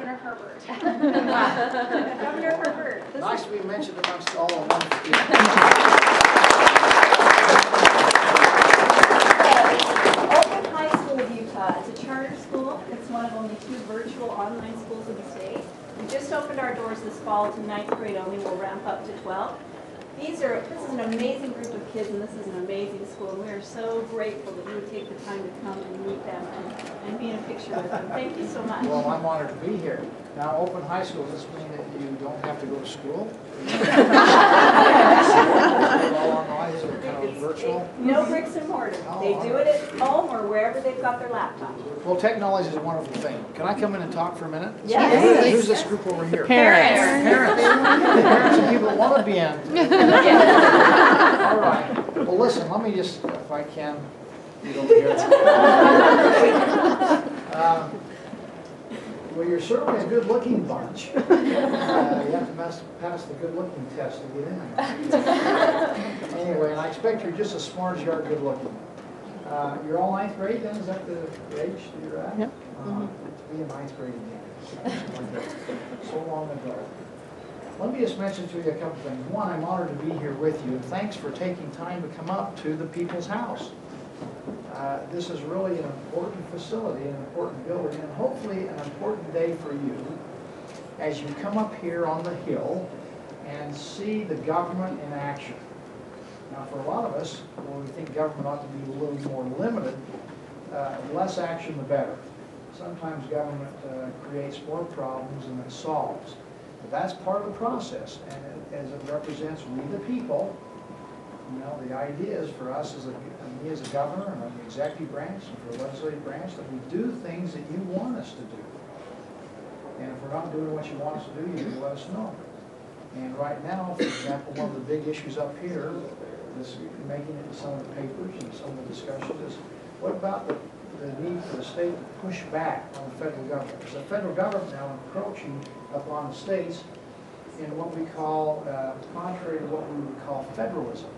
Governor Herbert. Governor Herbert. Nice to be mentioned amongst all of them. Open High School of Utah. It's a charter school. It's one of only 2 virtual online schools in the state. We just opened our doors this fall to 9th grade only. We'll ramp up to 12. This is an amazing group of kids, and this is an amazing school. And we are so grateful that you would take the time to come and meet them and be in a picture with them. Thank you so much. Well, I'm honored to be here. Now, Open High School, does this mean that you don't have to go to school? All online, so kind of virtual? No bricks and mortar. They do it at home or wherever they've got their laptop. Well, technology is a wonderful thing. Can I come in and talk for a minute? Yes. Who's this group over here? Parents. Parents. Parents and people that want to be in. All right. Well, listen, let me just, if I can, get over here. Well, you're certainly a good-looking bunch. You have to pass the good-looking test to get in. Anyway, and I expect you're just as smart as you are good-looking. You're all 9th grade, then? Is that the age that you're at? Yep. To be in 9th grade again. So long ago. Let me just mention to you a couple things. One, I'm honored to be here with you, and thanks for taking time to come up to the People's House. This is really an important facility, an important building, and hopefully an important day for you as you come up here on the hill and see the government in action. Now, for a lot of us, when we think government ought to be a little more limited, less action the better. Sometimes government creates more problems than it solves. But that's part of the process, and as it represents we the people. You know, the idea is for us, as me as a governor and on the executive branch and for the legislative branch, that we do things that you want us to do. And if we're not doing what you want us to do, you need to let us know. And right now, for example, one of the big issues up here, this making it in some of the papers and some of the discussions, is what about the need for the state to push back on the federal government? Because the federal government now encroaching upon the states in what we call, contrary to what we would call federalism.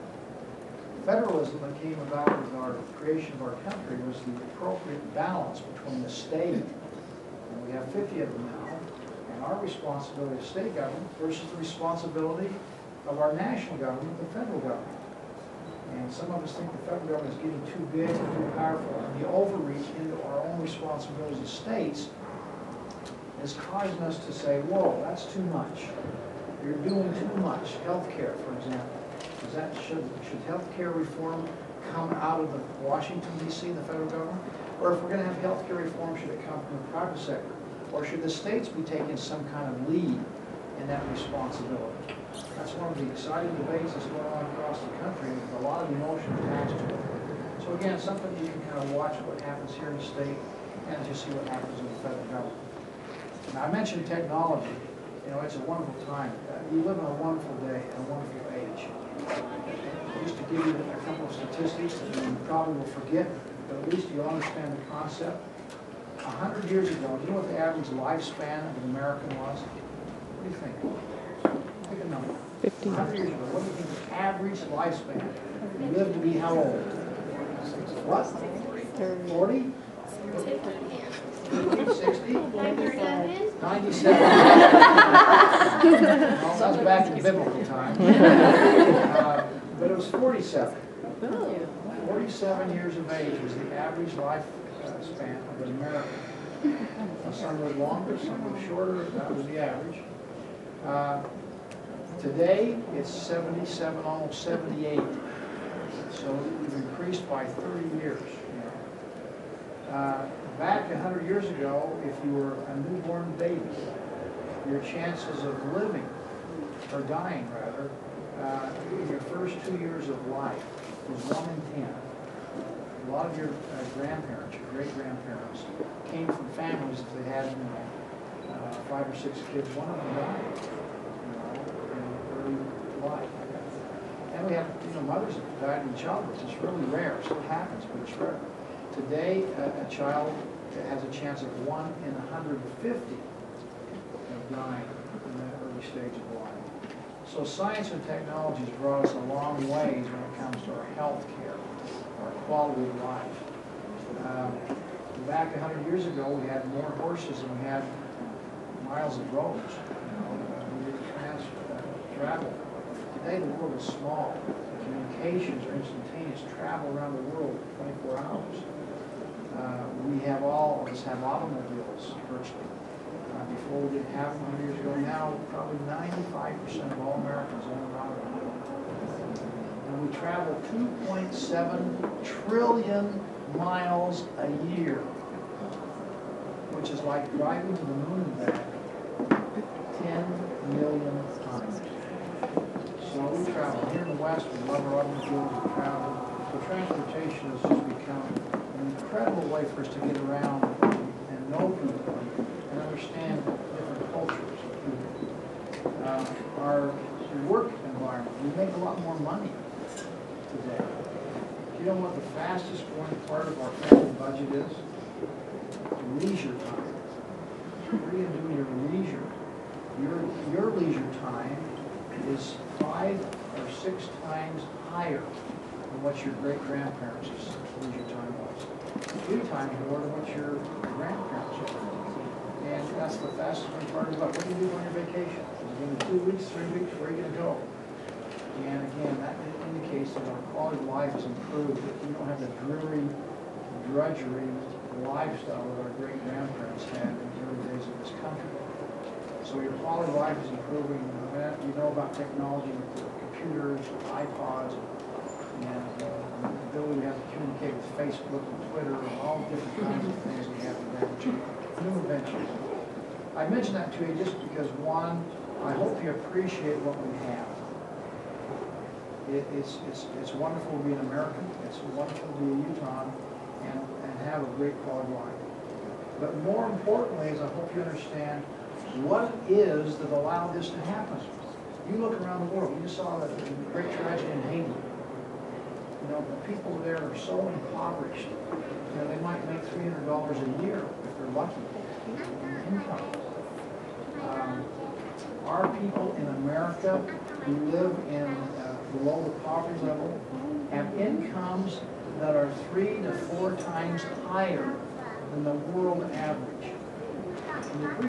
Federalism that came about with our creation of our country was the appropriate balance between the state, and we have 50 of them now, and our responsibility as state government versus the responsibility of our national government, the federal government. And some of us think the federal government is getting too big and too powerful, and the overreach into our own responsibilities as states is causing us to say, whoa, that's too much. You're doing too much. Healthcare, for example. Should health care reform come out of the Washington, D.C., the federal government? Or if we're going to have health care reform, should it come from the private sector? Or should the states be taking some kind of lead in that responsibility? That's one of the exciting debates that's going on across the country, with a lot of emotion attached to it. So again, something you can kind of watch what happens here in the state and just see what happens in the federal government. Now, I mentioned technology. You know, it's a wonderful time. You live in a wonderful day and a wonderful age. Just to give you a couple of statistics that you probably will forget, but at least you'll understand the concept. 100 years ago, do you know what the average lifespan of an American was? What do you think? Pick a number. 50. 100 years ago, what do you think the average lifespan? You live to be how old? What? 40? 60? 97. Well, that was back in biblical time. But it was 47. 47 years of age was the average lifespan of an American. Some were longer, some were shorter. That was the average. Today, it's 77, almost 78. So we've increased by 30 years. Back 100 years ago, if you were a newborn baby, your chances of living, or dying rather, in your first 2 years of life was 1 in 10. A lot of your grandparents, your great-grandparents, came from families that they had 5 or 6 kids. One of them died, in early life. And we have, mothers that died in childbirth. It's really rare. It still happens, but it's rare. Today, a child has a chance of 1 in 150 of dying in that early stage of life. So science and technology has brought us a long ways when it comes to our health care, our quality of life. Back 100 years ago, we had more horses than we had miles of roads, we travel. Today the world is small. Communications are instantaneous. Travel around the world 24 hours. We have all of us have automobiles virtually. Before we didn't have them 100 years ago. Now probably 95% of all Americans own an automobile. And we travel 2.7 trillion miles a year, which is like driving to the moon and back 10 million times. So we travel. Here in the West, we love our automobiles, we travel. So transportation has just become an incredible way for us to get around and know people and understand different cultures. Our work environment, we make a lot more money today. You know what the fastest growing part of our family budget is? Leisure time. What are you going to do in your leisure? Your leisure time is 5 or 6 times higher than what your great-grandparents' leisure time was. 3 times more than what your grandparents were. And that's the fastest growing part of it. What do you do on your vacation? Is it going to be 2 weeks, 3 weeks? Where are you going to go? And again, that indicates that our quality of life has improved. You don't have the dreary, drudgery lifestyle that our great-grandparents had in the early days of this country. So your quality of life is improving. You know about technology with the computers, iPods, and the ability to have to communicate with Facebook and Twitter and all different kinds of things we have today, which are new inventions. I mention that to you just because, one, I hope you appreciate what we have. It's wonderful to be an American. It's wonderful to be a Utah and have a great quality of life. But more importantly is I hope you understand what it is that allowed this to happen. You look around the world. You just saw the great tragedy in Haiti. The people there are so impoverished. They might make $300 a year if they're lucky in income. Our people in America who live in below the poverty level have incomes that are 3 to 4 times higher than the world average.